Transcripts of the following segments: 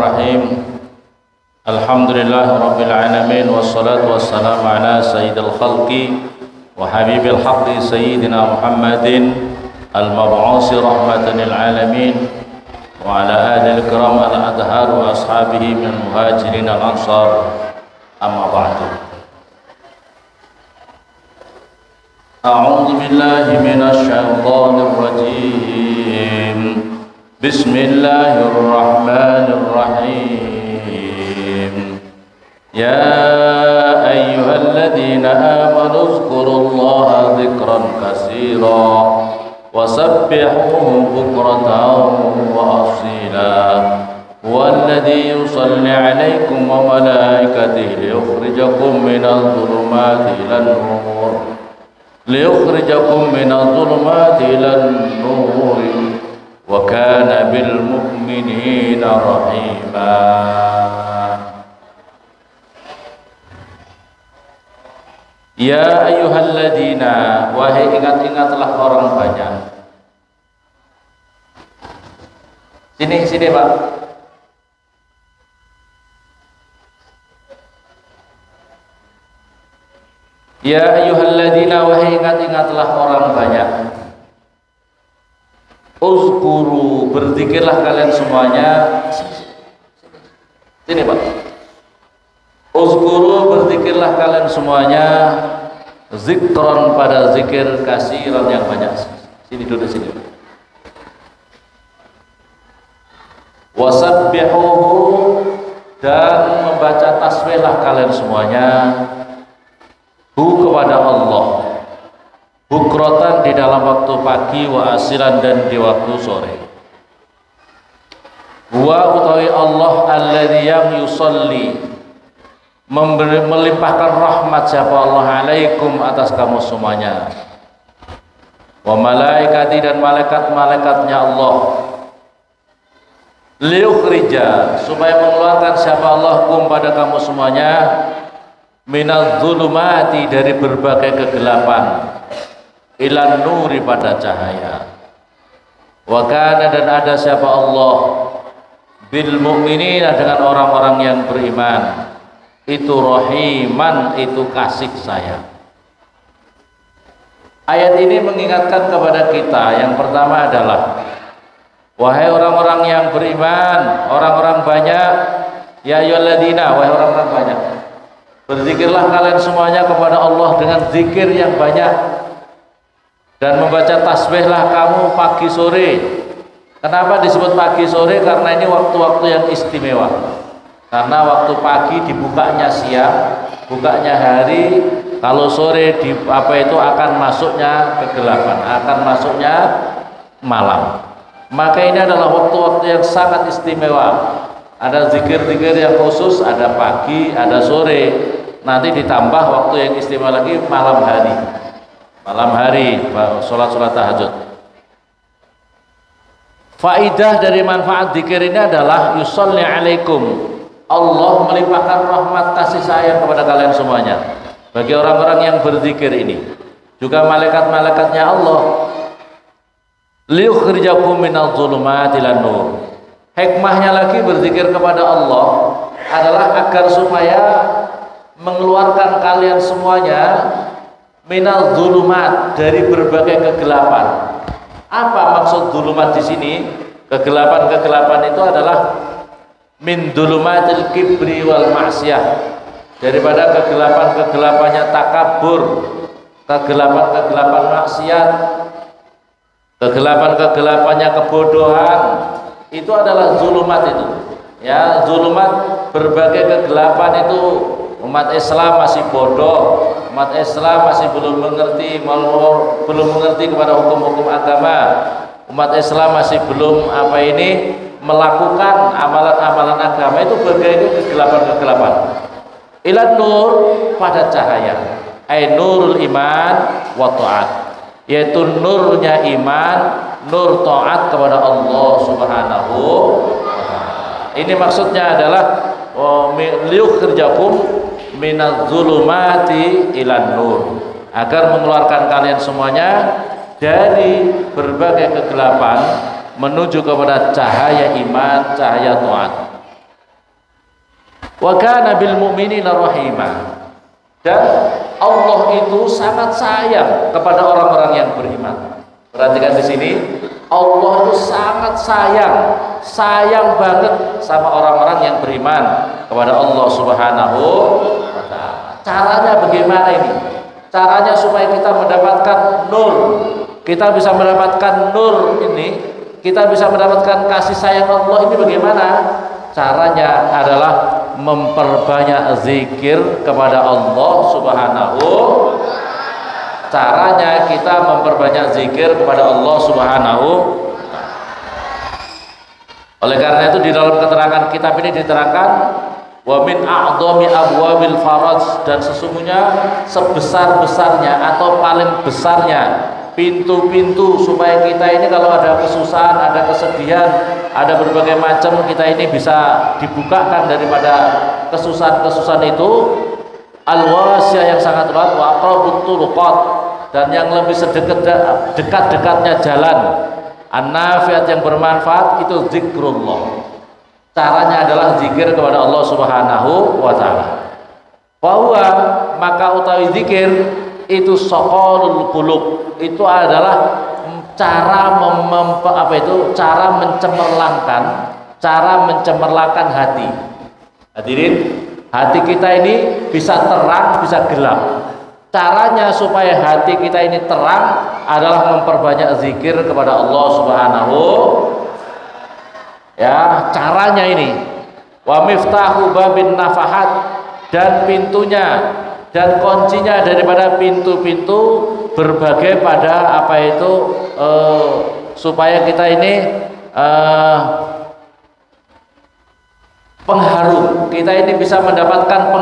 Bismillahirrahmanirrahim. Alhamdulillahirabbil alamin wassalatu wassalamu ala sayyidil khalqi wa habibil haqqi sayyidina Muhammadin al-mab'usi rahmatan lil alamin wa ala alihi kiram al-adhar wa ashabihi min muhajirin al-ansar. Amma ba'du. A'udzu billahi minasy syaithanir rajim. Bismillahirrahmanirrahim. Ya ayyuhalladzina amanu dzkurullaha dzikran katsira wasabbihuhu bukratan wa asila. Walladzi yusalli 'alaikum wa malaikatihi liyukhrijakum minadh dhulumati ilan nur. Liyukhrijakum minadh dhulumati ilan nur. Wa kana bil mu'minina rahima. Ya ayyuhalladzina, wahai ingat-ingatlah orang banyak. Sini Pak. Ya ayyuhalladzina, wahai ingat-ingatlah orang banyak. Uzkuru, berzikirlah kalian semuanya. Sini Pak. Uzkuru, berzikirlah kalian semuanya. Zikron, pada zikir kasiran yang banyak. Sini duduk sini. Wasabbihuhu, dan membaca tasbihlah kalian semuanya. Hu, kepada Allah. Bukrotan, di dalam waktu pagi, wa asilan, dan di waktu sore. Wa utawi Allah alladzi yang yusalli, melimpahkan rahmat siapa Allah alaikum, atas kamu semuanya. Wa malaikati, dan malaikat-malaikatnya Allah. Liyukhrija, supaya mengeluarkan siapa Allah kum, pada kamu semuanya. Minadh dhulumati, dari berbagai kegelapan. Ilan nuri, pada cahaya. Wa kana, dan ada siapa Allah bil mu'minina, dengan orang-orang yang beriman. Itu rahiman, itu kasih sayang. Ayat ini mengingatkan kepada kita. Yang pertama adalah, wahai orang-orang yang beriman, orang-orang banyak. Ya ayyuhalladzina, wahai orang-orang banyak, berzikirlah kalian semuanya kepada Allah dengan zikir yang banyak. Dan membaca tasbihlah kamu pagi sore. Kenapa disebut pagi sore? Karena ini waktu-waktu yang istimewa. Karena waktu pagi dibukanya siang, bukanya hari. Kalau sore akan masuknya kegelapan, akan masuknya malam. Maka ini adalah waktu-waktu yang sangat istimewa. Ada zikir-zikir yang khusus, ada pagi, ada sore. Nanti ditambah waktu yang istimewa lagi, malam hari. Malam hari, sholat tahajud. Faidah dari manfaat zikir ini adalah yusolli alaikum, Allah melimpahkan rahmat kasih sayang kepada kalian semuanya. Bagi orang-orang yang berzikir ini, juga malaikat-malaikatnya Allah. Liyukhrijakum minadh dhulumati ilan nur. Hikmahnya lagi berzikir kepada Allah adalah agar supaya mengeluarkan kalian semuanya minal zulumat, dari berbagai kegelapan. Apa maksud zulumat di sini? Kegelapan-kegelapan itu adalah min zulumatil kibri wal ma'siyah, daripada kegelapan-kegelapannya takabur, kegelapan-kegelapan maksiat, kegelapan-kegelapannya kebodohan. Itu adalah zulumat itu. Ya, zulumat, berbagai kegelapan itu. Umat Islam masih bodoh, umat Islam masih belum mengerti kepada hukum-hukum agama. Umat Islam masih belum melakukan amalan-amalan agama. Itu berbagai kegelapan-kegelapan. Ilan nur, pada cahaya. Nurul iman wa ta'at, yaitu nurnya iman, nur ta'at kepada Allah Subhanahu wa ta'ala. Ini maksudnya adalah liyukhrijakum minadh dhulumati ilan nur, agar mengeluarkan kalian semuanya dari berbagai kegelapan menuju kepada cahaya iman, cahaya taat. Wa kana bil mu'minina rahima. Dan Allah itu sangat sayang kepada orang-orang yang beriman. Perhatikan di sini, Allah itu sangat sayang banget sama orang-orang yang beriman kepada Allah Subhanahu wa taala. Caranya bagaimana ini? Caranya supaya kita mendapatkan nur. Kita bisa mendapatkan nur ini, kita bisa mendapatkan kasih sayang Allah ini bagaimana? Caranya adalah memperbanyak zikir kepada Allah Subhanahu. Caranya kita memperbanyak zikir kepada Allah Subhanahu. Oleh karena itu di dalam keterangan kitab ini diterangkan wa min a'dhami abwabil faraj, dan sesungguhnya sebesar-besarnya atau paling besarnya pintu-pintu supaya kita ini kalau ada kesusahan, ada kesedihan, ada berbagai macam, kita ini bisa dibukakan daripada kesusahan-kesusahan itu, al-wasiyah yang sangat luas, wa aqrabut turuqat, dan yang lebih dekat-dekatnya jalan, an-nafiat yang bermanfaat itu zikrullah. Caranya adalah zikir kepada Allah Subhanahu wa taala. Bahwa maka utawi zikir itu soqolul qulub, itu adalah cara cara mencemerlangkan hati. Hadirin, hati kita ini bisa terang, bisa gelap. Caranya supaya hati kita ini terang adalah memperbanyak zikir kepada Allah Subhanahu. Ya, caranya ini. Wa miftahu babin nafahat, dan pintunya dan kuncinya daripada pintu-pintu berbagai pada supaya kita ini pengharum, kita ini bisa mendapatkan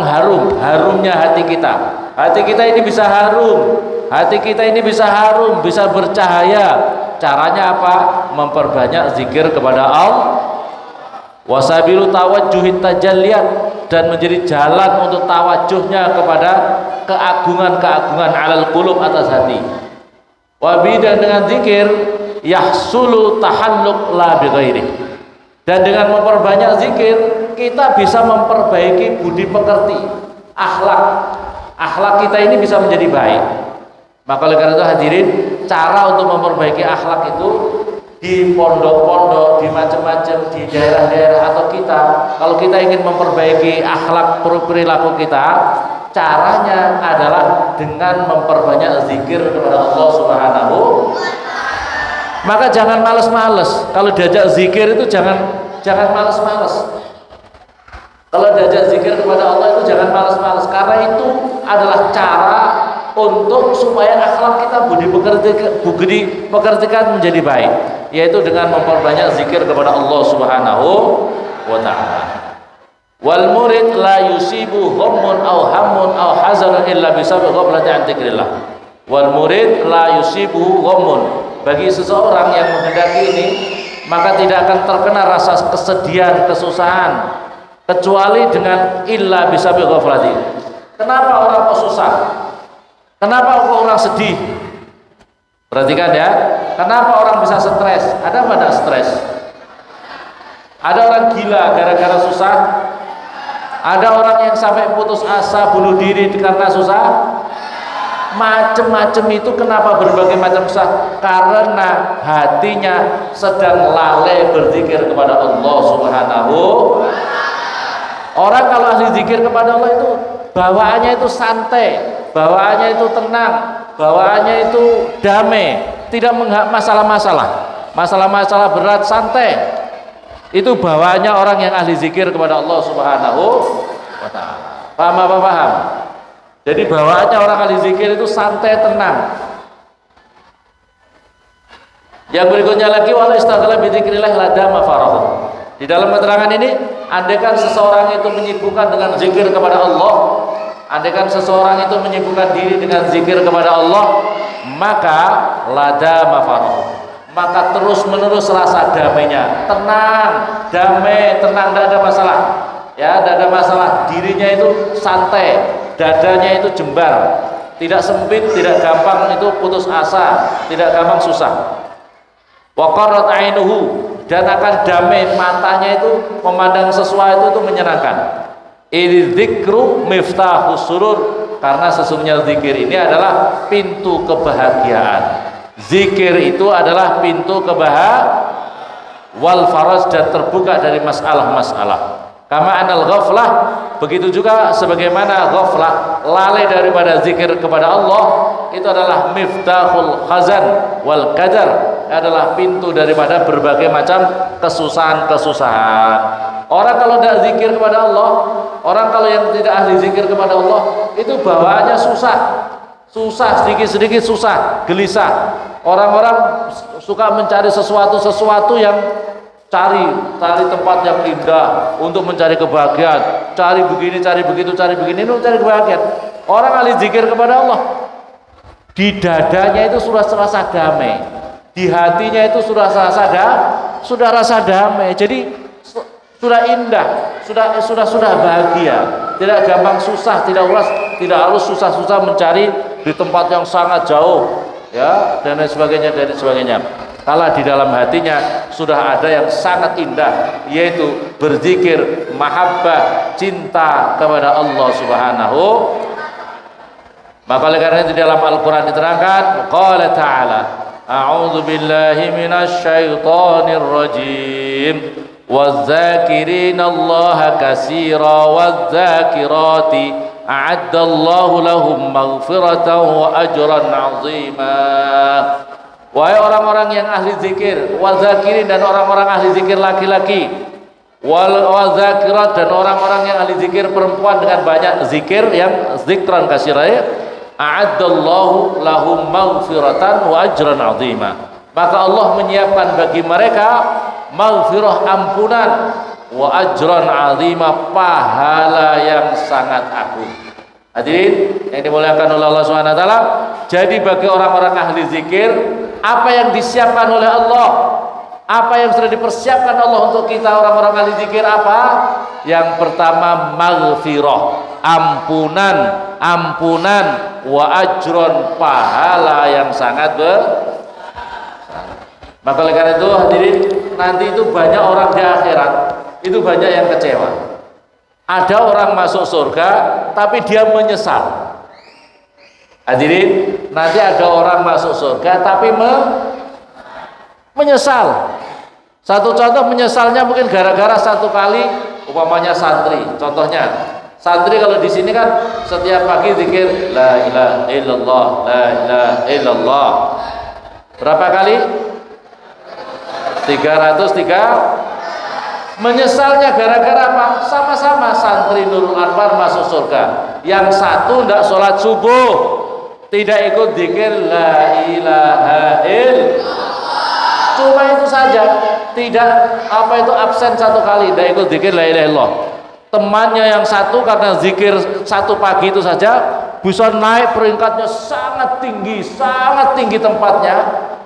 harumnya hati kita. Hati kita ini bisa harum, hati kita ini bisa harum, bisa bercahaya. Caranya apa? Memperbanyak zikir kepada Allah. Wasabilu tawajjuhit tajalliyat, dan menjadi jalan untuk tawajuhnya kepada keagungan-keagungan alal qulub, atas hati. Wabi, dan dengan zikir yahsulu tahalluq la bighairi, dan dengan memperbanyak zikir kita bisa memperbaiki budi pekerti, akhlak kita ini bisa menjadi baik. Maka oleh karena itu hadirin, cara untuk memperbaiki akhlak itu di pondok-pondok, di macam-macam, di daerah-daerah, atau kalau kita ingin memperbaiki akhlak perilaku kita, caranya adalah dengan memperbanyak zikir kepada Allah Subhanahu. Maka jangan males-males. Kalau diajak zikir itu jangan males-males. Kalau diajak zikir kepada Allah itu jangan males-males, karena itu adalah cara untuk supaya akhlak kita budi pekertikan menjadi baik, yaitu dengan memperbanyak zikir kepada Allah Subhanahu wa ta'ala. Wal murid la yusibu ghammun aw hammun aw hazanun illa bisabab ghaflati an dzikrillah. Wal murid la yusibu ghammun, bagi seseorang yang menghendaki ini maka tidak akan terkena rasa kesedihan, kesusahan, kecuali dengan illa bisabab ghaflati. Kenapa orang kok susah? Kenapa kok orang sedih? Perhatikan ya, kenapa orang bisa stres? Ada apa enggak stres? Ada orang gila gara-gara susah? Ada orang yang sampai putus asa, bunuh diri karena susah? Macam-macam itu. Kenapa berbagai macam susah? Karena hatinya sedang lalai berzikir kepada Allah Subhanahu. Orang kalau ahli zikir kepada Allah itu bawaannya itu santai, bawaannya itu tenang, bawaannya itu damai, tidak masalah-masalah berat, santai. Itu bawaannya orang yang ahli zikir kepada Allah Subhanahu wa ta'ala. Paham apa paham? Jadi bawaannya orang ahli zikir itu santai, tenang. Yang berikutnya lagi, wala istaghala bi dzikrillah ladama farahu. Di dalam keterangan ini, andaikan seseorang itu menyibukkan dengan zikir kepada Allah, andaikan seseorang itu menyibukkan diri dengan zikir kepada Allah, maka ladama farahu, maka terus menerus rasa damainya, tenang, damai, tenang, tidak ada masalah. Ya, tidak ada masalah. Dirinya itu santai, dadanya itu jembar, tidak sempit, tidak gampang itu putus asa, tidak gampang susah. Wa qarrat ainuhu, dan akan damai, matanya itu memandang sesuatu itu menyenangkan. Ini dzikru miftahus surur, karena sesungguhnya zikir ini adalah pintu kebahagiaan. Zikir itu adalah pintu kebahagiaan wal faraj, dan terbuka dari masalah-masalah. Kama anal ghaflah, begitu juga sebagaimana ghaflah, lalai daripada zikir kepada Allah, itu adalah miftahul khazan wal qadar, adalah pintu daripada berbagai macam kesusahan-kesusahan. Orang kalau tidak zikir kepada Allah, orang kalau yang tidak ahli zikir kepada Allah, itu bawaannya susah, sedikit-sedikit susah, gelisah. Orang-orang suka mencari sesuatu yang cari tempat yang indah untuk mencari kebahagiaan, cari begini, cari begitu, cari begini untuk mencari kebahagiaan. Orang ahli zikir kepada Allah, di dadanya itu sudah rasa damai, di hatinya itu sudah rasa damai. Jadi sudah indah, sudah bahagia, tidak gampang susah, tidak harus susah-susah mencari di tempat yang sangat jauh, ya, dan lain sebagainya. Kalau di dalam hatinya sudah ada yang sangat indah, yaitu berzikir, mahabbah, cinta kepada Allah Subhanahu. Maka oleh karena itu di dalam Al-Quran diterangkan, qala ta'ala, a'udzu billahi minasy syaithanir rajim, waz-zakirina Allaha katsira waz-zakirati a'addallahu lahum maghfiratan wa ajran 'azima. Wahai orang-orang yang ahli zikir, wazakirin, dan orang-orang ahli zikir laki-laki, wazakirat, dan orang-orang yang ahli zikir perempuan dengan banyak zikir, yang zikran kasiraya, a'addallahu lahum maghfiratan wa ajran 'azima. Maka Allah menyiapkan bagi mereka maghfirah, ampunan, wa ajran 'azima, pahala yang sangat agung. Hadirin yang dimuliakan oleh Allah Subhanahu wa taala, jadi bagi orang-orang ahli zikir, apa yang disiapkan oleh Allah, apa yang sudah dipersiapkan Allah untuk kita orang-orang ahli zikir, apa? Yang pertama maghfirah, ampunan, wa ajron, pahala yang sangat besar. Maka oleh karena itu hadirin, nanti itu banyak orang di akhirat itu banyak yang kecewa. Ada orang masuk surga tapi dia menyesal. Hadirin, nanti ada orang masuk surga tapi menyesal. Satu contoh menyesalnya mungkin gara-gara satu kali, umpamanya santri. Contohnya, santri kalau di sini kan setiap pagi zikir la ilaha illallah, la ilaha illallah. Berapa kali? 303. Menyesalnya gara-gara apa? Sama-sama santri Nurul Anwar masuk surga. Yang satu tidak sholat subuh, tidak ikut zikir la ilaha illallah, cuma itu saja, tidak absen satu kali, tidak ikut zikir la ilaha illallah. Temannya yang satu karena zikir satu pagi itu saja bisa naik peringkatnya sangat tinggi tempatnya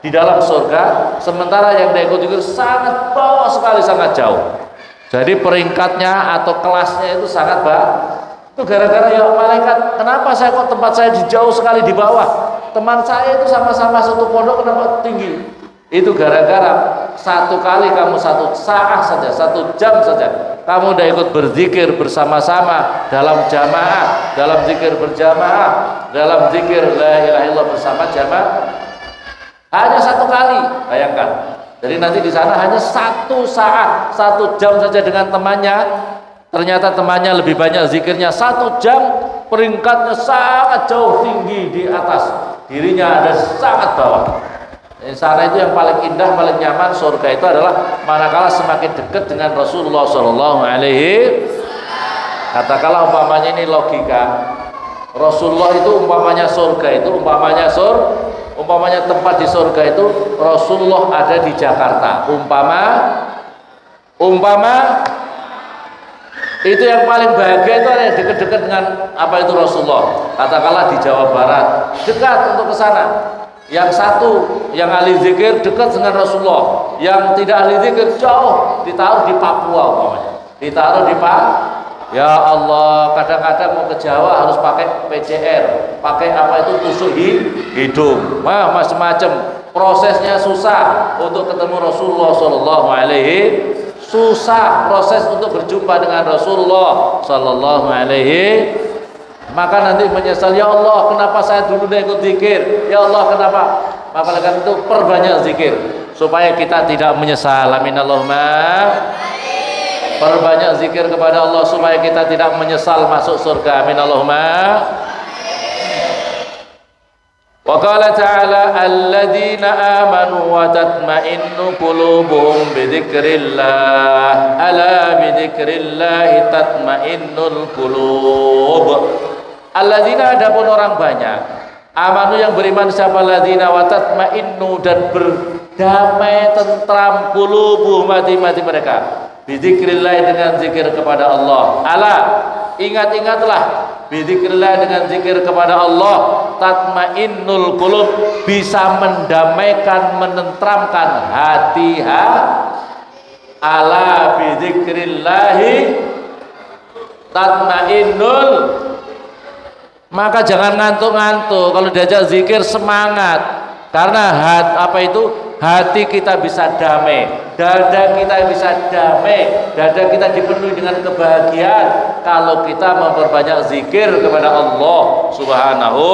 di dalam surga, sementara yang tidak ikut zikir sangat bawah sekali, sangat jauh. Jadi peringkatnya atau kelasnya itu sangat bawah. Itu gara-gara ya malaikat, kenapa tempat saya jauh sekali di bawah, teman saya itu sama-sama satu pondok kenapa tinggi? Itu gara-gara satu kali kamu satu saat saja, 1 jam saja kamu udah ikut berzikir bersama-sama dalam jamaah, dalam zikir berjamaah, dalam zikir la ilaha illallah bersama jamaah, hanya 1 kali. Bayangkan, jadi nanti di sana hanya 1 saat, 1 jam saja dengan temannya. Ternyata temannya lebih banyak zikirnya, 1 jam peringkatnya sangat jauh tinggi di atas, dirinya ada sangat bawah. Di sana itu yang paling indah, paling nyaman surga itu adalah manakala semakin dekat dengan Rasulullah Shallallahu Alaihi. Katakanlah umpamanya ini logika, Rasulullah itu umpamanya surga itu umpamanya tempat di surga itu Rasulullah ada di Jakarta, umpama itu yang paling bahagia itu ada yang dekat-dekat dengan apa itu Rasulullah. Katakanlah di Jawa Barat, dekat untuk ke sana. Yang satu yang ahli zikir dekat dengan Rasulullah, yang tidak ahli zikir jauh, ditaruh di Papua umpamanya, ditaruh di ya Allah, kadang-kadang mau ke Jawa harus pakai PCR, pakai apa itu tusuk hidung, macam-macam, prosesnya susah untuk ketemu Rasulullah Shallallahu Alaihi susah proses untuk berjumpa dengan Rasulullah sallallahu alaihi, maka nanti menyesal, ya Allah kenapa saya dulu ikut zikir, ya Allah kenapa. Maka oleh karena itu perbanyak zikir supaya kita tidak menyesal. Amin Allahumma. Perbanyak zikir kepada Allah supaya kita tidak menyesal masuk surga. Amin Allahumma. Wa qala ta'ala alladzina amanu wa tatma'innu qulubuhum bi dzikrillah ala bi dzikrillah tatma'innul qulub. Alladzina, adapun orang banyak, amanu yang beriman, siapa alladzina wa tatma'innu, dan berdamai tentram qulubuhum, hati-hati mereka, bi dzikrillah, dengan zikir kepada Allah. Ala, ingat-ingatlah, bidzikrillah, dengan zikir kepada Allah, tatmainnul qulub, bisa mendamaikan, menentramkan hati. Ala bidzikrillahi tatmainnul, maka jangan ngantuk-ngantuk kalau diajak zikir, semangat, karena hati kita bisa damai, dada kita bisa damai, dada kita dipenuhi dengan kebahagiaan kalau kita memperbanyak zikir kepada Allah Subhanahu.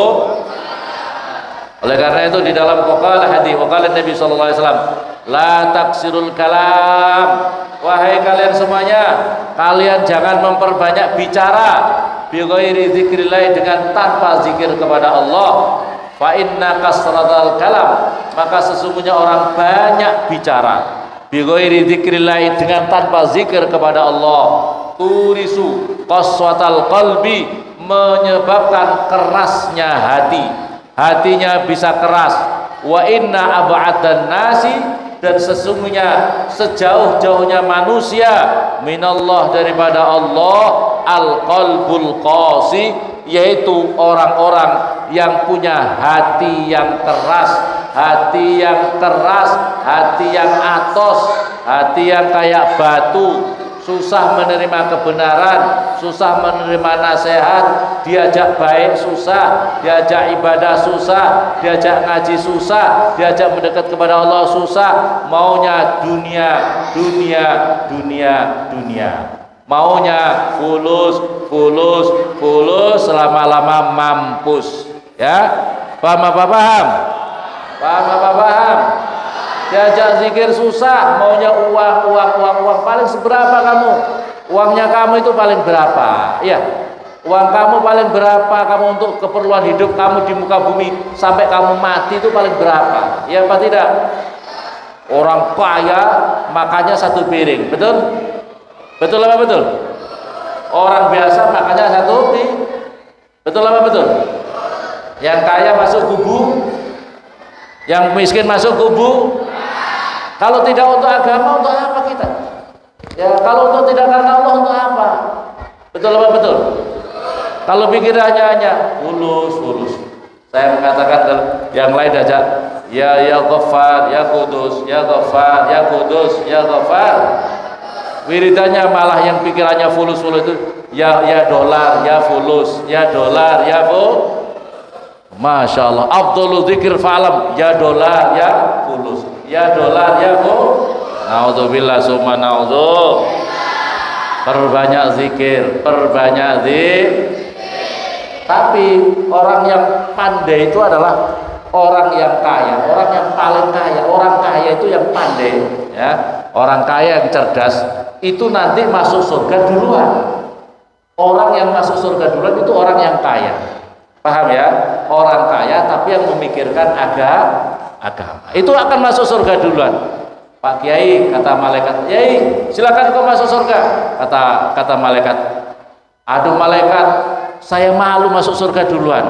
Oleh karena itu di dalam hadis Nabi sallallahu alaihi wasallam, la taksirul kalam, wahai kalian semuanya, kalian jangan memperbanyak bicara, bi ghairi dzikrillah, dengan tanpa zikir kepada Allah. Fa inna kasratal kalam, maka sesungguhnya orang banyak bicara, bi ghairi dzikrillah, dengan tanpa zikir kepada Allah, turisu qaswatal qalbi, menyebabkan kerasnya hati, hatinya bisa keras. Wa inna ab'adan nasi, dan sesungguhnya sejauh-jauhnya manusia, minallah, daripada Allah, al qalbul qasi, yaitu orang-orang yang punya hati yang keras, hati yang keras, hati yang atos, hati yang kayak batu, susah menerima kebenaran, susah menerima nasihat, diajak baik susah, diajak ibadah susah, diajak ngaji susah, diajak mendekat kepada Allah susah, maunya dunia, dunia, dunia, dunia, maunya fulus, fulus, fulus, selama-lama mampus. Ya, paham apa paham? Paham apa paham? Diajak zikir susah, maunya uang, uang, uang, uang. Paling seberapa kamu? Uangnya kamu itu paling berapa? Iya, uang kamu paling berapa? Kamu untuk keperluan hidup kamu di muka bumi sampai kamu mati itu paling berapa? Iya apa tidak? Orang kaya makannya satu piring, betul? Betul apa betul? Orang biasa makannya satu piring, betul apa betul? Yang kaya masuk kubu, yang miskin masuk kubu. Kalau tidak untuk agama, untuk apa kita? Ya, kalau untuk tidak karena Allah, untuk apa? Betul apa betul? Kalau pikirannya hanya fulus, fulus. Saya mengatakan yang lain aja, ya Ghaffar, ya Kudus, ya Ghaffar, ya Kudus, ya Ghaffar. Wiridannya malah yang pikirannya fulus-fulus itu, ya dolar, ya fulus, ya dolar, ya fulus. Masya Allah, Abdul Dzikir fa'alam, ya dolar, ya fulus, ya dolar, ya fulus. Naudzubillah summa naudzu. Perbanyak zikir, perbanyak zikir. Tapi orang yang pandai itu adalah orang yang kaya, orang yang paling kaya. Orang kaya itu yang pandai, ya. Orang kaya yang cerdas itu nanti masuk surga duluan. Orang yang masuk surga duluan itu orang yang kaya. Paham ya? Orang kaya tapi yang memikirkan agama itu akan masuk surga duluan. Pak Kiai, kata malaikat, Kiai silakan kau masuk surga. Kata malaikat, aduh malaikat, saya malu masuk surga duluan.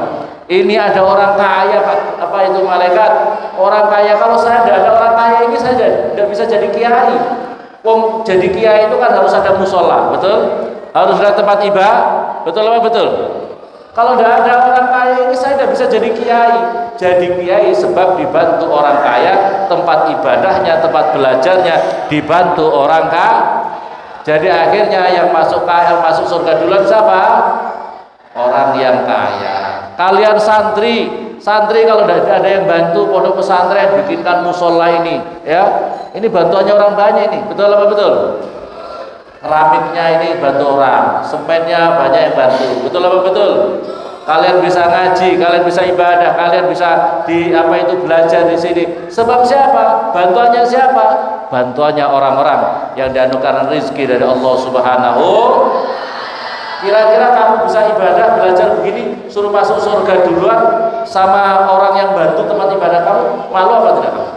Ini ada orang kaya Pak. Apa itu malaikat? Orang kaya. Kalau saya tidak ada orang kaya ini, saya tidak bisa jadi kiai. Wong jadi kiai itu kan harus ada musola, betul? Harus ada tempat ibadah, betul apa betul? Kalau tidak ada orang kaya ini, saya tidak bisa jadi kiai. Jadi kiai sebab dibantu orang kaya, tempat ibadahnya, tempat belajarnya dibantu orang kaya. Jadi akhirnya yang masuk surga duluan siapa? Orang yang kaya. Kalian santri kalau tidak ada yang bantu pondok pesantren bikinkan musola ini, ya, ini bantuannya orang banyak ini, betul apa betul? keramiknya ini bantu orang, semennya banyak yang bantu. Betul apa betul? Kalian bisa ngaji, kalian bisa ibadah, kalian bisa belajar di sini. Sebab siapa? Bantuannya siapa? Bantuannya orang-orang yang dianugerahkan rezeki dari Allah Subhanahu. Kira-kira kamu bisa ibadah, belajar begini, suruh masuk surga duluan sama orang yang bantu tempat ibadah kamu, malu apa tidak kamu?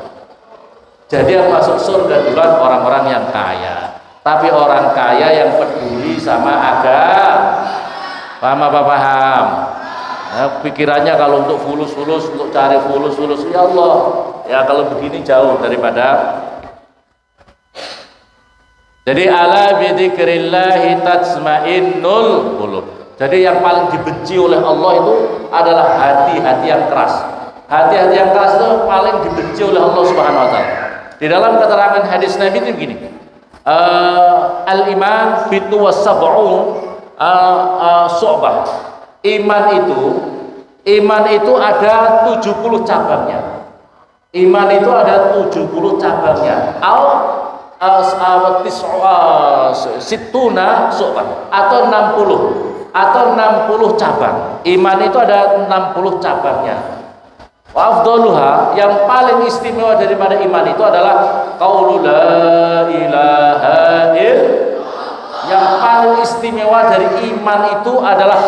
Jadi yang masuk surga duluan orang-orang yang kaya. Tapi orang kaya yang peduli sama agama. Paham apa paham? Ya, pikirannya kalau untuk fulus, untuk cari fulus, ya Allah. Ya kalau begini jauh daripada. Jadi ala bidzikrillahi tatsmainnul qulub. Jadi yang paling dibenci oleh Allah itu adalah hati-hati yang keras. Hati-hati yang keras itu paling dibenci oleh Allah Subhanahu wa taala. Di dalam keterangan hadis Nabi itu begini. Al-iman bitu was-sab'un syu'bah. Iman itu ada 70 cabangnya. Iman itu ada 70 cabangnya. Situna syu'bah atau 60 cabang. Iman itu ada 60 cabangnya. Wa afdaluha, yang paling istimewa daripada iman itu adalah qaulu la ilaha illallah. Yang paling istimewa dari iman itu adalah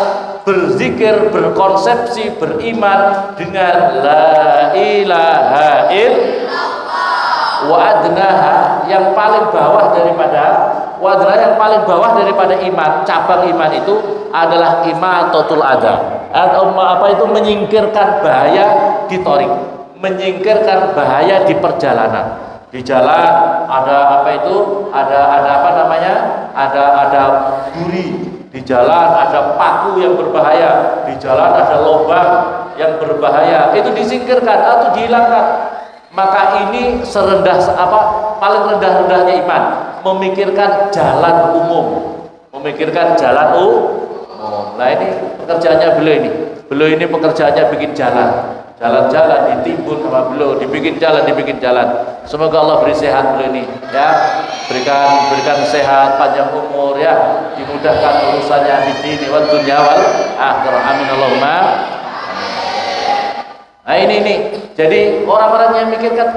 berzikir, berkonsepsi, beriman dengan la ilaha illallah. Wa adnaha, yang paling bawah daripada iman, cabang iman itu adalah imatatul adza. Atau menyingkirkan bahaya di torik, menyingkirkan bahaya di perjalanan. Di jalan ada ada duri, di jalan ada paku yang berbahaya, di jalan ada lubang yang berbahaya, itu disingkirkan atau dihilangkan. Maka ini paling rendah-rendahnya iman, memikirkan jalan umum, Nah ini pekerjaannya beliau ini pekerjaannya bikin jalan-jalan ditimbun sama beliau, dibikin jalan. Semoga Allah beri sehat beliau ini, ya, berikan sehat, panjang umur, ya, dimudahkan urusannya di dini wal dunya wal akhirah. Amin Allahumma. Nah ini jadi orang-orang yang mikirkan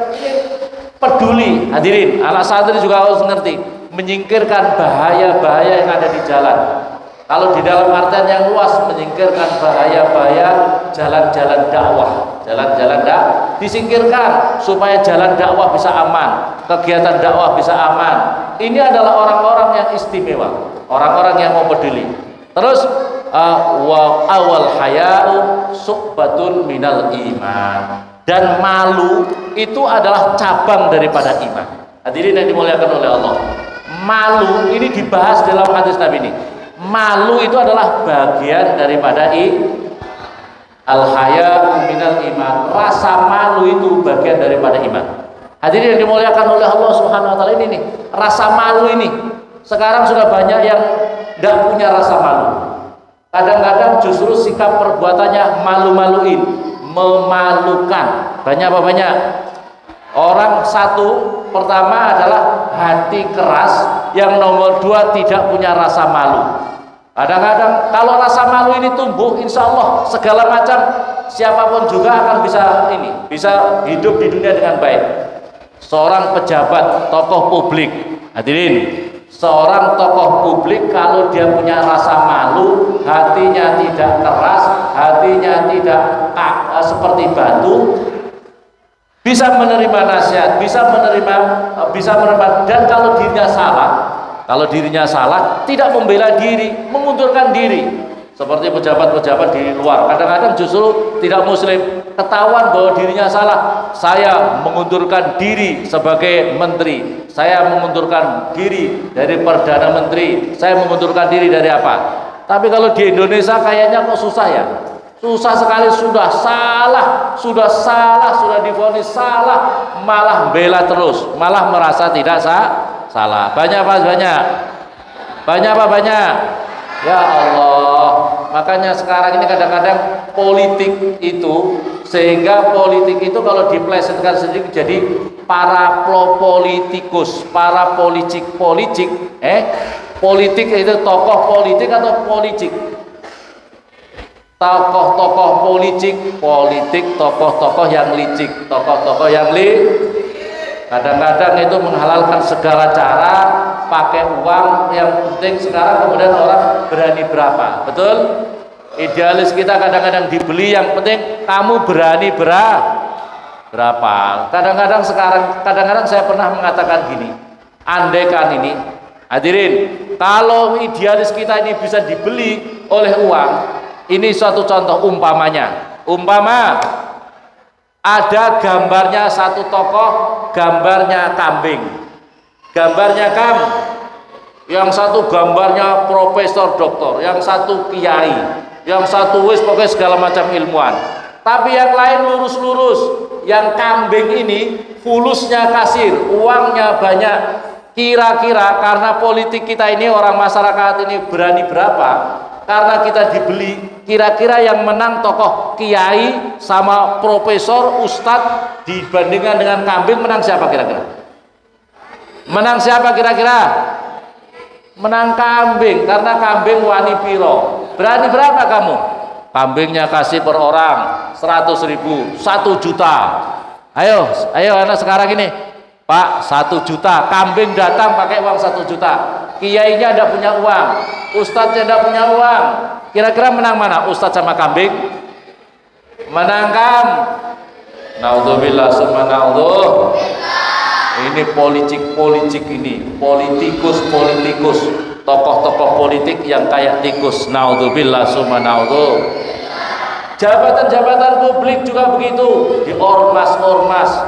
peduli, hadirin, anak santri juga harus ngerti, menyingkirkan bahaya-bahaya yang ada di jalan. Kalau di dalam artian yang luas, menyingkirkan bahaya-bahaya jalan-jalan dakwah, disingkirkan supaya jalan dakwah bisa aman, kegiatan dakwah bisa aman. Ini adalah orang-orang yang istimewa, orang-orang yang mau peduli. Terus wa awal haya'u su'batun minal iman. Dan malu itu adalah cabang daripada iman. Hadirin yang dimuliakan oleh Allah. Malu ini dibahas dalam hadis Nabi ini. Malu itu adalah bagian daripada al-haya minal iman. Rasa malu itu bagian daripada iman. Hadirin yang dimuliakan oleh Allah Subhanahu wa taala, ini nih, rasa malu ini. Sekarang sudah banyak yang tidak punya rasa malu. Kadang-kadang justru sikap perbuatannya malu-maluin, memalukan. Banyak apa banyak? Orang satu pertama adalah hati keras, yang nomor dua tidak punya rasa malu. Kadang-kadang kalau rasa malu ini tumbuh, insya Allah segala macam siapapun juga akan bisa hidup di dunia dengan baik. Seorang pejabat, tokoh publik, hadirin, seorang tokoh publik kalau dia punya rasa malu, hatinya tidak keras, hatinya tidak seperti batu, bisa menerima nasihat, bisa menerima, dan kalau dirinya salah, tidak membela diri, mengundurkan diri. Seperti pejabat-pejabat di luar, kadang-kadang justru tidak muslim, ketahuan bahwa dirinya salah, saya mengundurkan diri sebagai menteri, saya mengundurkan diri dari perdana menteri, saya mengundurkan diri dari apa. Tapi kalau di Indonesia kayaknya kok susah ya. Susah sekali, sudah divonis salah, malah bela terus, malah merasa tidak salah. Banyak apa banyak? Ya Allah, makanya sekarang ini kadang-kadang politik itu, sehingga politik itu kalau diplesetkan sedikit jadi para politikus, para politik, Politik itu tokoh politik atau politik? Tokoh-tokoh politik, tokoh-tokoh yang licik, tokoh-tokoh yang kadang-kadang itu menghalalkan segala cara pakai uang. Yang penting sekarang kemudian orang berani berapa, betul? Idealis kita kadang-kadang dibeli, yang penting kamu berani berapa. Kadang-kadang saya pernah mengatakan gini, andaikan ini, hadirin, kalau idealis kita ini bisa dibeli oleh uang, ini suatu contoh, umpama ada gambarnya satu tokoh, gambarnya kambing, yang satu gambarnya profesor doktor, yang satu kiai, yang satu wis pokoknya segala macam ilmuwan, tapi yang lain lurus-lurus. Yang kambing ini fulusnya kasir, uangnya banyak. Kira-kira karena politik kita ini, orang masyarakat ini berani berapa, karena kita dibeli, kira-kira yang menang tokoh kiai sama profesor ustadz dibandingkan dengan kambing, menang siapa kira-kira? Menang kambing, karena kambing wani piro. Berani berapa kamu? Kambingnya kasih per orang 100.000, 1 juta. Ayo anak sekarang ini, Pak, 1 juta. Kambing datang pakai uang 1 juta. Kiainya tidak punya uang, ustadznya tidak punya uang. Kira-kira menang mana, ustadz sama kambing? Menangkan. Naudzubillah summa naudzuh. Ini politik ini, politikus, tokoh-tokoh politik yang kayak tikus. Naudzubillah summa naudzuh. Jabatan-jabatan publik juga begitu, di ormas-ormas,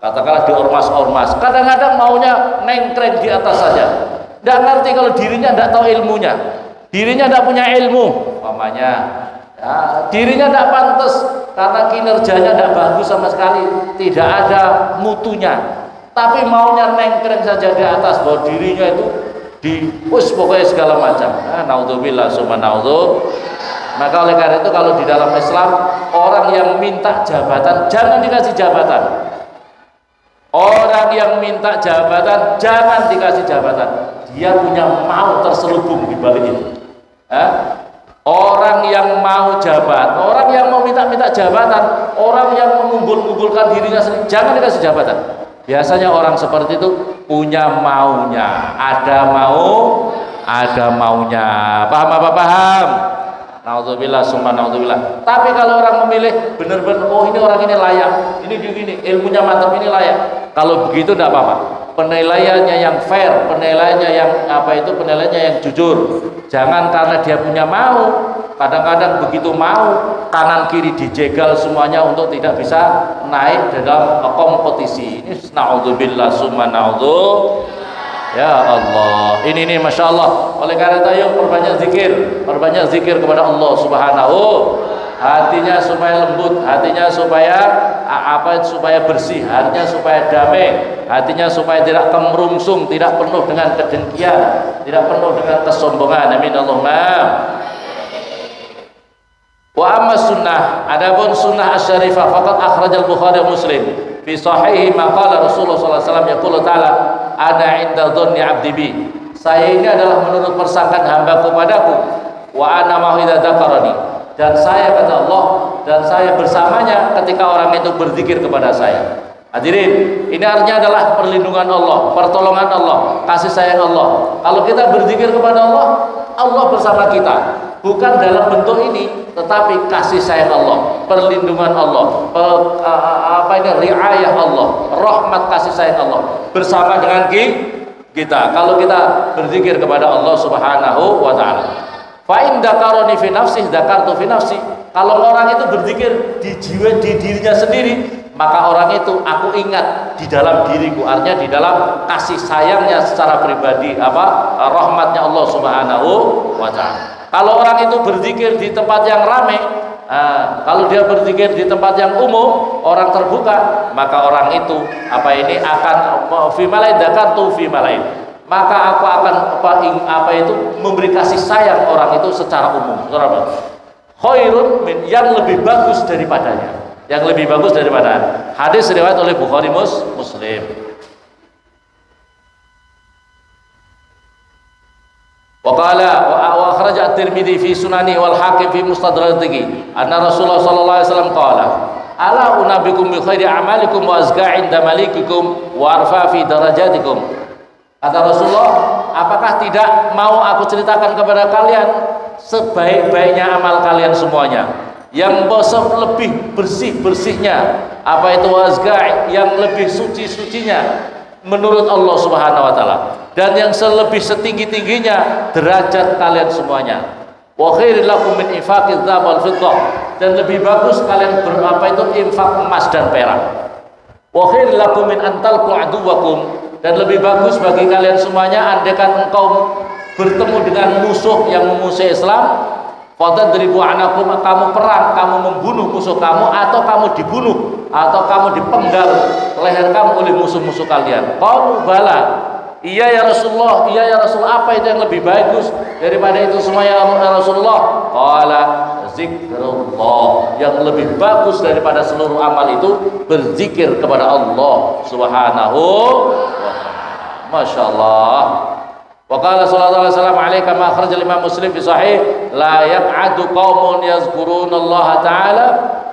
katakanlah di ormas-ormas, kadang-kadang maunya nengkreng di atas saja, tidak ngerti kalau dirinya tidak tahu ilmunya, dirinya tidak punya ilmu, umpamanya ya, dirinya tidak pantas karena kinerjanya tidak bagus sama sekali, tidak ada mutunya, tapi maunya nengkreng saja di atas, bahwa dirinya itu dipus pokoknya segala macam. Naudzubillah summa naudzuh. Maka oleh karena itu, kalau di dalam Islam, orang yang minta jabatan jangan dikasih jabatan. Orang yang minta jabatan jangan dikasih jabatan. Dia punya mau terselubung di balik itu. Orang yang mau orang yang mau minta jabatan, orang yang mengunggul-unggulkan dirinya sendiri, jangan dikasih jabatan. Biasanya orang seperti itu punya maunya, ada maunya. Paham apa paham? Naudzubillah summa naudzubillah. Tapi kalau orang memilih benar-benar, oh ini orang ini layak, ini begini, ilmunya mantap, ini layak. Kalau begitu tidak apa-apa. Penilaiannya yang fair, penilaiannya yang penilaiannya yang jujur. Jangan karena dia punya mau. Kadang-kadang begitu mau, kanan kiri dijegal semuanya untuk tidak bisa naik dalam kompetisi. Ini naudzubillah summa naudzuh. Ya Allah, ini Masya Allah. Oleh karena itu, ayo perbanyak zikir kepada Allah Subhanahu. Hatinya supaya lembut, hatinya supaya supaya bersih, hatinya supaya damai, hatinya supaya tidak kemerungsung, tidak penuh dengan kedengkian, tidak penuh dengan kesombongan. Amin Allahumma. Wa amma sunnah, adapun sunnah asy-syarifah, faqad akhrajal Bukhari Muslim fi sahihi maqala Rasulullah sallallahu alaihi wasallam yaqulu ta'ala ana 'inda dhanni 'abdi bi. Saya ini adalah menurut persangkaan hambaku padaku, wa ana ma idza dzakarani, dan saya kata Allah, dan saya bersamanya ketika orang itu berzikir kepada saya. Hadirin, ini artinya adalah perlindungan Allah, pertolongan Allah, kasih sayang Allah. Kalau kita berzikir kepada Allah, Allah bersama kita. Bukan dalam bentuk ini, tetapi kasih sayang Allah, perlindungan Allah, riayah Allah, rahmat kasih sayang Allah bersama dengan kita. Kalau kita berzikir kepada Allah Subhanahu wa taala. Fa in dzakarani fi nafsi dzakartu fi nafsi. Kalau orang itu berzikir di dirinya sendiri, maka orang itu aku ingat di dalam diriku, artinya di dalam kasih sayangnya secara pribadi, rahmatnya Allah Subhanahu wa taala. Kalau orang itu berzikir di tempat yang ramai, kalau dia berzikir di tempat yang umum, orang terbuka, maka orang itu akan fi malain dzakartu fi malain. Maka aku akan memberi kasih sayang orang itu secara umum. Khairun min, yang lebih bagus daripadanya. Yang lebih bagus daripada. Hadis riwayat oleh Bukhari Muslim. qala wa akhraja at-Tirmidzi fi sunani wal Hakim fi mustadrakihi anna Rasulullah sallallahu alaihi wasallam qala ala unabikum bi khairi a'malikum wa azka 'inda malikikum wa arfa fi darajatikum. Kata Rasulullah, apakah tidak mau aku ceritakan kepada kalian sebaik-baiknya amal kalian semuanya, yang lebih bersih-bersihnya, apa itu azka, yang lebih suci-sucinya menurut Allah Subhanahu wa taala, dan yang lebih setinggi-tingginya derajat kalian semuanya. Wa khairil lakum min infaqiz dzahab wal fiddah, dan lebih bagus kalian infak emas dan perak. Wa khairil lakum min antalqu aduwakum, dan lebih bagus bagi kalian semuanya andaikan engkau bertemu dengan musuh yang memusuhi Islam, fadribu anakum, kamu perang, kamu membunuh musuh kamu, atau kamu dibunuh, atau kamu dipenggal leher kamu oleh musuh-musuh kalian. Qalu bala, iya ya Rasulullah, iya ya Rasul, apa itu yang lebih bagus daripada itu semua ya Rasulullah? Qala zikrullah, yang lebih bagus daripada seluruh amal itu berzikir kepada Allah Subhanahu wa ta'ala. Masya Allah. Wa qala sallallahu alaihi wasallam alaika ma akhraj al-Imam Muslim fi sahih la yaq'adu qaumun yazkuruna Allah taala,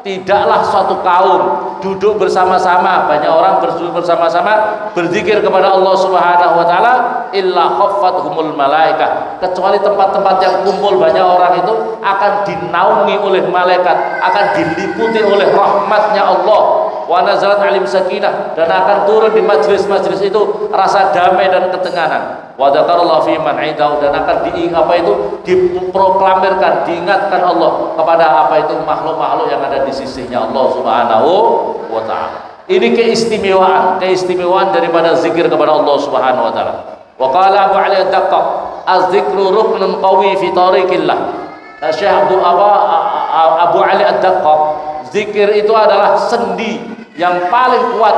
tidaklah suatu kaum duduk bersama-sama, banyak orang berduduk bersama-sama berzikir kepada Allah Subhanahu wa taala, illa khaffathumul malaikah, kecuali tempat-tempat yang kumpul banyak orang itu akan dinaungi oleh malaikat, akan diliputi oleh rahmatnya Allah, wa nazalat alim sakinah, dan akan turun di majlis-majlis itu rasa damai dan ketenangan, wa dzakarallahu fi man indahu, dan akan diproklamirkan, diingatkan Allah kepada apa itu makhluk-makhluk yang ada di sisinya Allah Subhanahu wa ta'ala. Ini keistimewaan daripada zikir kepada Allah Subhanahu wa ta'ala. Wa qala Abu Ali ad-Daqqaq, az-zikru ruknun qawi fi tariqillah. Syekh Abu Ali ad-Daqqaq, zikir itu adalah sendi yang paling kuat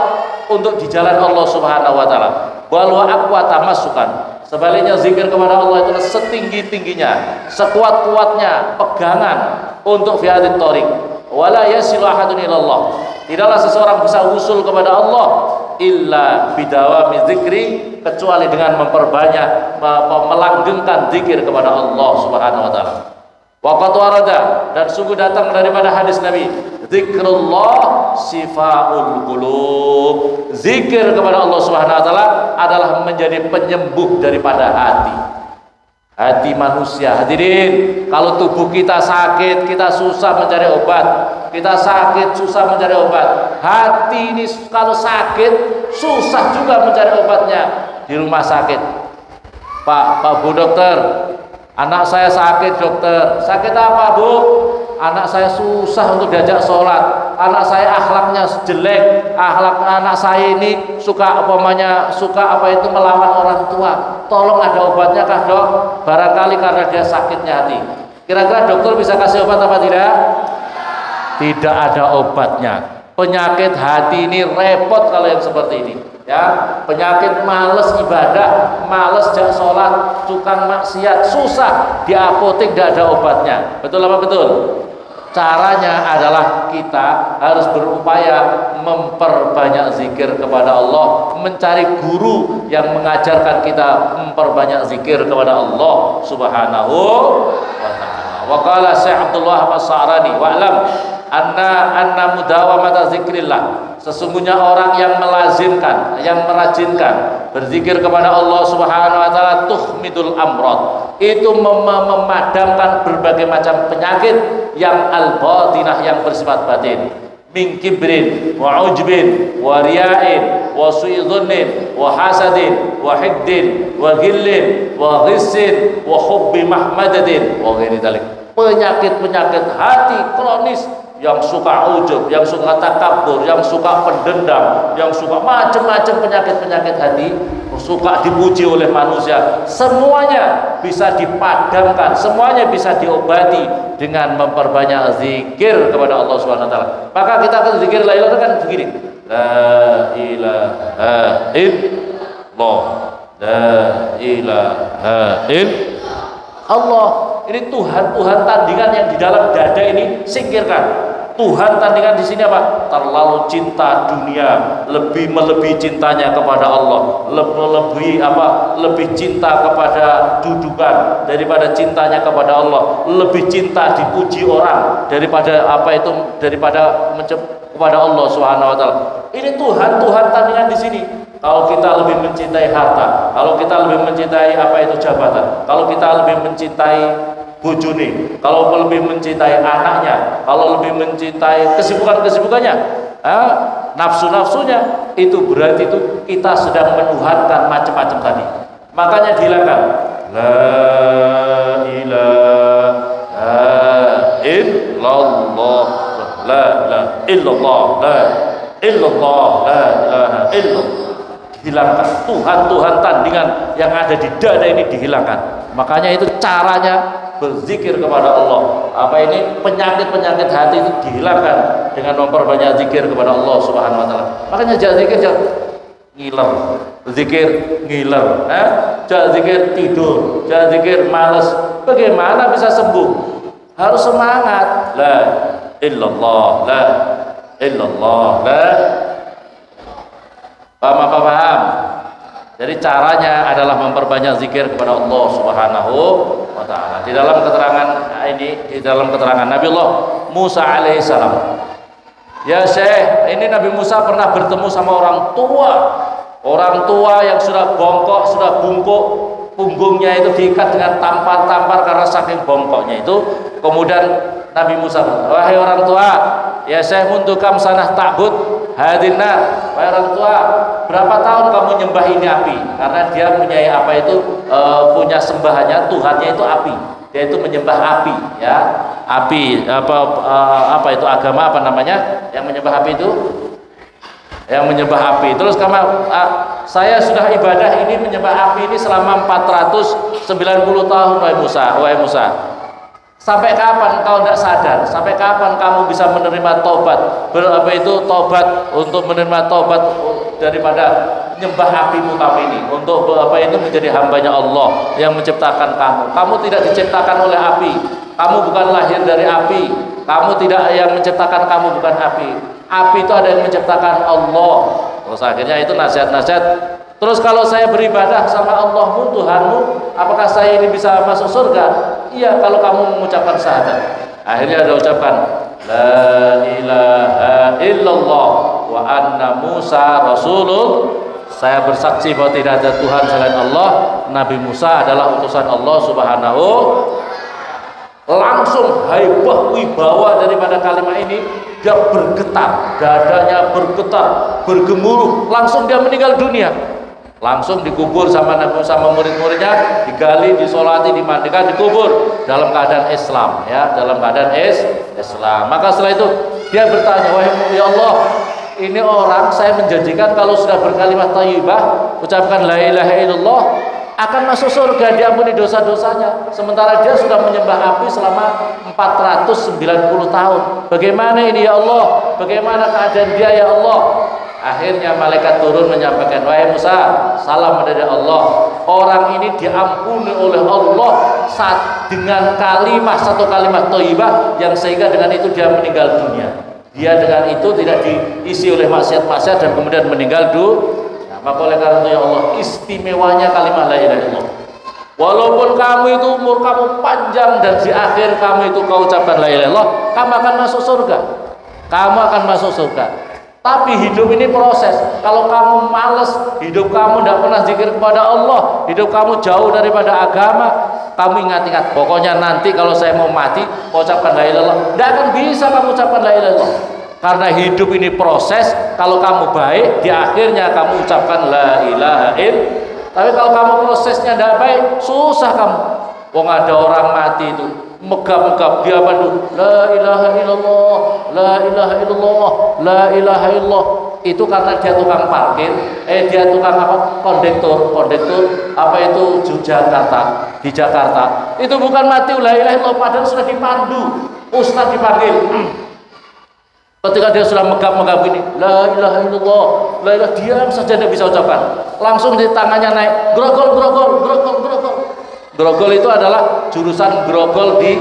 untuk di jalan Allah Subhanahu wa ta'ala. Wal wa aqwa tamassukan, sebaliknya zikir kepada Allah itu setinggi-tingginya, sekuat-kuatnya pegangan untuk fi hadhihi thariq. Wala yasilu ahadun ilallah, tidaklah seseorang bisa usul kepada Allah illa bidawami zikri, kecuali dengan memperbanyak, melanggengkan zikir kepada Allah Subhanahu wa taala. Wa qad warada, dan sungguh datang daripada hadis Nabi, zikrullah sifaul qulub, zikir kepada Allah Subhanahu wa taala adalah menjadi penyembuh daripada hati manusia. Hadirin, kalau tubuh kita sakit, kita susah mencari obat. Kita sakit, susah mencari obat. Hati ini kalau sakit, susah juga mencari obatnya di rumah sakit. Pak Bu dokter, anak saya sakit dokter. Sakit apa Bu? Anak saya susah untuk diajak sholat, anak saya akhlaknya jelek, akhlak anak saya ini suka melawan orang tua. Tolong ada obatnya kah dok? Barangkali karena dia sakitnya hati. Kira-kira dokter bisa kasih obat apa tidak? Tidak ada obatnya. Penyakit hati ini repot kalau yang seperti ini, ya. Penyakit males ibadah, males jak sholat, tukang maksiat, susah, di apotek tidak ada obatnya. Betul apa betul? Caranya adalah kita harus berupaya memperbanyak zikir kepada Allah, mencari guru yang mengajarkan kita memperbanyak zikir kepada Allah Subhanahu wa ta'ala. Wa qala Syekh Abdullah As-Sa'rani, wa'lam anna mudawamata zikrillah, sesungguhnya orang yang melazimkan, yang merajinkan berzikir kepada Allah Subhanahu wa taala, tuhmidul amrad, itu memadamkan berbagai macam penyakit yang al-batinah, yang bersifat batin, min kibrin wa ujbin wa riya'in wa su'i dhannin wa hasadin wa hiddin wa ghillin wa ghissin wa hubbi mahmadatin wa ghairi dzalik. Penyakit-penyakit hati kronis, yang suka ujub, yang suka takabur, yang suka pendendam, yang suka macam-macam penyakit-penyakit hati, suka dipuji oleh manusia, semuanya bisa dipadamkan, semuanya bisa diobati dengan memperbanyak zikir kepada Allah Subhanahu wa taala. Maka kita akan zikir la ilaha kan begini. La ilaha illallah. La ilaha illallah. Ini Tuhan tandingan yang di dalam dada ini singkirkan. Tuhan tandingan di sini apa? Terlalu cinta dunia, lebih melebihi cintanya kepada Allah, lebih cinta kepada dudukan daripada cintanya kepada Allah, lebih cinta dipuji orang daripada kepada Allah Subhanahu wa taala. Ini Tuhan tandingan di sini. Kalau kita lebih mencintai harta, kalau kita lebih mencintai jabatan, kalau kita lebih mencintai bojone, kalau lebih mencintai anaknya, kalau lebih mencintai kesibukannya, nafsu-nafsunya, itu berarti itu kita sedang menuhankan macam-macam tadi. Makanya dihilangkan la ilaha illallah, la ilaha illallah, la illallah, la ilaha illallah. Hilangkan Tuhan tandingan yang ada di dada ini, dihilangkan. Makanya itu caranya berzikir kepada Allah. Penyakit hati itu dihilangkan dengan memperbanyak zikir kepada Allah Subhanahu wa taala. Makanya jangan zikir jangan ngiler, zikir ngiler, jangan zikir tidur, jangan zikir malas. Bagaimana bisa sembuh? Harus semangat. La illallah, la illallah, la. Paham? Jadi caranya adalah memperbanyak zikir kepada Allah Subhanahu wa taala. Di dalam keterangan Nabiullah Musa alaihissalam. Ya Syekh, ini Nabi Musa pernah bertemu sama orang tua yang sudah bongkok, sudah bungkuk, punggungnya itu diikat dengan tampar-tampar karena saking bongkoknya itu. Kemudian Nabi Musa, wahai orang tua, ya Syekh muntukam sanah ta'bud hadinna, wahai orang tua, berapa tahun kamu nyembah ini api? Karena dia punya sembahannya, Tuhannya itu api. Dia itu menyembah api, ya. Api itu agama yang menyembah api itu? Yang menyembah api. Terus saya sudah ibadah ini menyembah api ini selama 490 tahun wahai Musa. Sampai kapan kau tidak sadar? Sampai kapan kamu bisa menerima tobat? Tobat untuk menerima tobat daripada nyembah apimu kamu ini, untuk menjadi hambanya Allah yang menciptakan kamu. Kamu tidak diciptakan oleh api. Kamu bukan lahir dari api. Kamu tidak, yang menciptakan kamu bukan api. Api itu ada yang menciptakan Allah. Terus akhirnya itu nasihat-nasihat. Terus kalau saya beribadah sama Allahmu, Tuhanmu, apakah saya ini bisa masuk surga? Iya, kalau kamu mengucapkan syahadat. Akhirnya ada ucapan la ilaha illallah wa anna Musa rasulullah. Saya bersaksi bahwa tidak ada Tuhan selain Allah. Nabi Musa adalah utusan Allah Subhanahu. Langsung haibah wibawa daripada kalimat ini, dia bergetar, dadanya bergetar, bergemuruh, langsung dia meninggal dunia. Langsung dikubur sama Nabi sama murid-muridnya, digali, disolati, dimandikan, dikubur dalam keadaan Islam, ya, dalam keadaan Islam. Maka setelah itu dia bertanya, wahai ya Allah, ini orang saya menjanjikan kalau sudah berkalimat thayyibah, ucapkan la ilaha illallah, akan masuk surga, diampuni dosa-dosanya. Sementara dia sudah menyembah api selama 490 tahun. Bagaimana ini ya Allah? Bagaimana keadaan dia ya Allah? Akhirnya malaikat turun menyampaikan, wahai Musa, salam dari Allah. Orang ini diampuni oleh Allah dengan satu kalimat thayyibah yang sehingga dengan itu dia meninggal dunia. Dia dengan itu tidak diisi oleh maksiat-maksiat dan kemudian meninggal dunia. Maka oleh karena itu ya Allah, istimewanya kalimat la ilaha illallah. Walaupun kamu itu umur kamu panjang dan di akhir kamu itu kau ucapkan la ilaha illallah, kamu akan masuk surga. Kamu akan masuk surga. Tapi hidup ini proses. Kalau kamu malas, hidup kamu tidak pernah zikir kepada Allah, hidup kamu jauh daripada agama, kamu ingat-ingat, pokoknya nanti kalau saya mau mati, ucapkan la ilaha illallah. Tidak akan bisa kamu ucapkan la ilaha illallah. Karena hidup ini proses. Kalau kamu baik, di akhirnya kamu ucapkan la ilaha illallah. Tapi kalau kamu prosesnya tidak baik, susah kamu. Wong ada orang mati itu megap-megap dia bantu la ilaha illallah, la ilaha illallah, la ilaha illallah. Itu karena dia tukang parkir, dia tukang kondektur di Jakarta. Itu bukan mati la ilaha illallah, padahal sudah dipandu, ustaz dipanggil. Ketika dia sudah megap-megap ini, la ilaha illallah, la ilaha, diam saja dia bisa ucapkan. Langsung di tangannya naik, grogol. Grogol itu adalah jurusan Grogol di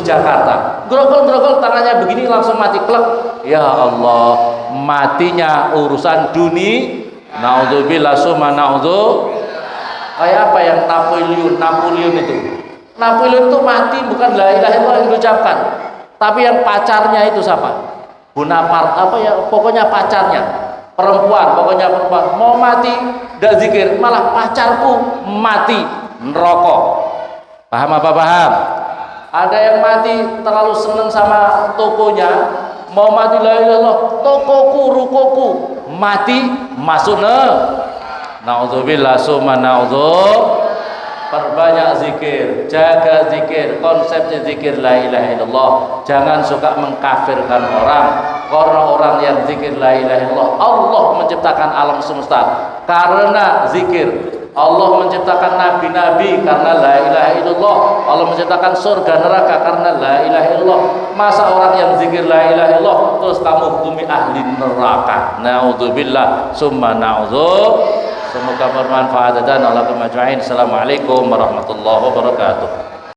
Jakarta. grogol tangannya begini langsung mati klek. Ya Allah, matinya urusan dunia. Naudzubillah summa naudzu. Kayak apa yang Napoleon itu? Napoleon itu mati bukan la ilaha illallah yang diucapkan, tapi yang pacarnya itu siapa? Bonaparte apa ya? Pokoknya pacarnya perempuan, mau mati tidak zikir, malah pacarku mati neraka. Paham apa paham? Ada yang mati terlalu seneng sama tokonya, mau mati la ilaha illallah, tokoku rukoku mati masuk naudzubillah summa naudzu. Perbanyak zikir, jaga zikir, konsepnya zikir la ilaha illallah. Jangan suka mengkafirkan orang, karena orang yang zikir la ilaha illallah, Allah menciptakan alam semesta karena zikir. Allah menciptakan nabi-nabi karena la ilaha illallah. Allah menciptakan surga neraka karena la ilaha illallah. Masa orang yang zikir la ilaha illallah terus kamu hukumi ahli neraka? Naudzubillah summa naudzu. Semoga bermanfaat dan Allah kemajuin. Assalamualaikum warahmatullahi wabarakatuh.